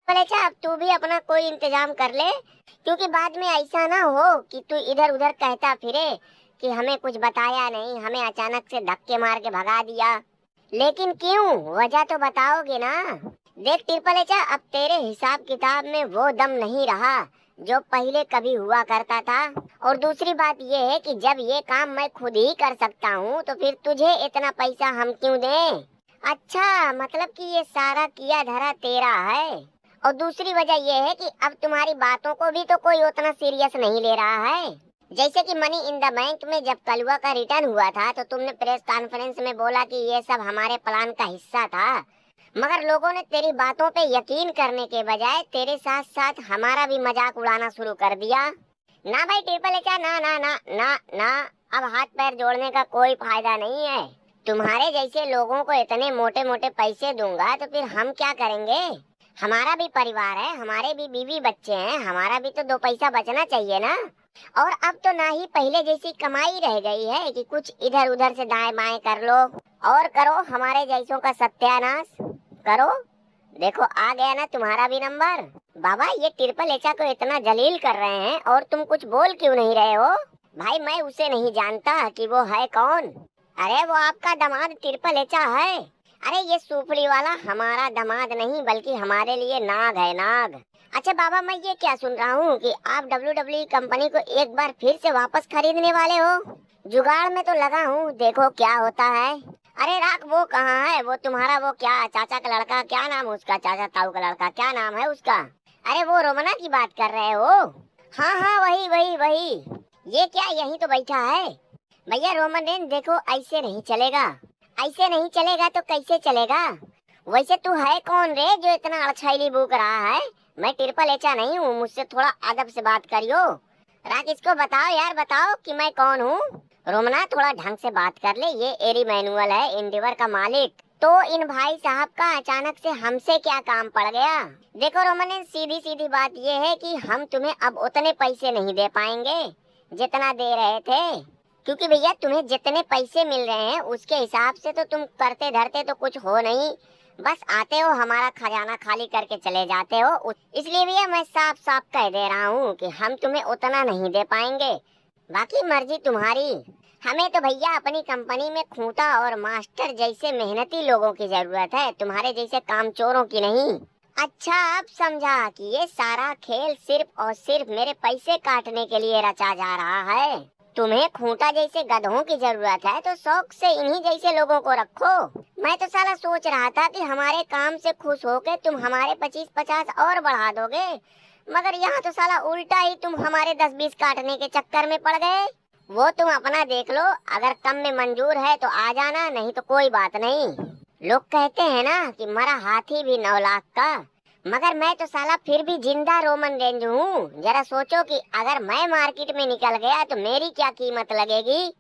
बोले अच्छा अब तू भी अपना कोई इंतजाम कर ले, क्योंकि बाद में ऐसा ना हो कि तू इधर उधर कहता फिरे कि हमें कुछ बताया नहीं, हमें अचानक से धक्के मार के भगा दिया। लेकिन क्यों, वजह तो बताओगे ना। देख ट्रिपल एच, अब तेरे हिसाब किताब में वो दम नहीं रहा जो पहले कभी हुआ करता था। और दूसरी बात ये है कि जब ये काम मैं खुद ही कर सकता हूँ तो फिर तुझे इतना पैसा हम क्यों दें। अच्छा, मतलब कि ये सारा किया धरा तेरा है। और दूसरी वजह ये है कि अब तुम्हारी बातों को भी तो कोई उतना सीरियस नहीं ले रहा है। जैसे कि मनी इन द बैंक में जब कलवा का रिटर्न हुआ था तो तुमने प्रेस कॉन्फ्रेंस में बोला कि ये सब हमारे प्लान का हिस्सा था, मगर लोगों ने तेरी बातों पे यकीन करने के बजाय तेरे साथ साथ हमारा भी मजाक उड़ाना शुरू कर दिया। ना भाई ट्रिपल एच, ना ना ना ना ना, अब हाथ पैर जोड़ने का कोई फायदा नहीं है। तुम्हारे जैसे लोगों को इतने मोटे मोटे पैसे दूंगा तो फिर हम क्या करेंगे। हमारा भी परिवार है, हमारे भी बीवी बच्चे हैं, हमारा भी तो दो पैसा बचना चाहिए ना। और अब तो ना ही पहले जैसी कमाई रह गई है कि कुछ इधर उधर से दाएं बाएं कर लो और करो हमारे जैसों का सत्यानाश करो। देखो आ गया ना तुम्हारा भी नंबर। बाबा ये ट्रिपल एच को इतना जलील कर रहे हैं और तुम कुछ बोल क्यों नहीं रहे हो। भाई मैं उसे नहीं जानता कि वो है कौन। अरे वो आपका दामाद ट्रिपल एच है। अरे ये सुपड़ी वाला हमारा दामाद नहीं बल्कि हमारे लिए नाग है, नाग। अच्छा बाबा, मैं ये क्या सुन रहा हूँ कि आप WWE कंपनी को एक बार फिर से वापस खरीदने वाले हो। जुगाड़ में तो लगा हूँ, देखो क्या होता है। अरे राख, वो कहाँ है वो तुम्हारा, वो क्या चाचा का लड़का, क्या नाम है उसका, चाचा ताऊ का लड़का क्या नाम है उसका। अरे वो रोमना की बात कर रहे हो। हाँ हाँ वही वही वही। ये क्या यहीं तो बैठा है। भैया रोमन रेन, देखो ऐसे नहीं चलेगा, ऐसे नहीं चलेगा तो कैसे चलेगा। वैसे तू है कौन रे जो इतना अड़छैली बूक रहा है। मैं ट्रिपल एच नहीं हूँ, मुझसे थोड़ा अदब से बात करियो। राख इसको बताओ यार, बताओ कि मैं कौन हूँ। रोमना थोड़ा ढंग से बात कर ले, ये एरी मैनुअल है, इंडिवर का मालिक। तो इन भाई साहब का अचानक से हमसे क्या काम पड़ गया। देखो रोमन, सीधी सीधी बात ये है कि हम तुम्हें अब उतने पैसे नहीं दे पाएंगे जितना दे रहे थे, क्योंकि भैया तुम्हें जितने पैसे मिल रहे हैं उसके हिसाब से तो तुम करते धरते तो कुछ हो नहीं, बस आते हो हमारा खजाना खाली करके चले जाते हो। इसलिए भैया मैं साफ साफ कह दे रहा हूँ कि हम तुम्हें उतना नहीं दे पाएंगे, बाकी मर्जी तुम्हारी। हमें तो भैया अपनी कंपनी में खूंटा और मास्टर जैसे मेहनती लोगों की जरूरत है, तुम्हारे जैसे कामचोरों की नहीं। अच्छा अब समझा कि ये सारा खेल सिर्फ और सिर्फ मेरे पैसे काटने के लिए रचा जा रहा है। तुम्हें खूंटा जैसे गधों की जरूरत है तो शौक से इन्हीं जैसे लोगों को रखो। मैं तो साला सोच रहा था कि हमारे काम से खुश होके तुम हमारे 25-50 और बढ़ा दोगे, मगर यहाँ तो साला उल्टा ही, तुम हमारे 10-20 काटने के चक्कर में पड़ गए। वो तुम अपना देख लो, अगर कम में मंजूर है तो आ जाना, नहीं तो कोई बात नहीं। लोग कहते हैं ना कि मरा हाथी भी 9 लाख का, मगर मैं तो साला फिर भी जिंदा रोमन रेंज हूँ। जरा सोचो कि अगर मैं मार्केट में निकल गया तो मेरी क्या कीमत लगेगी।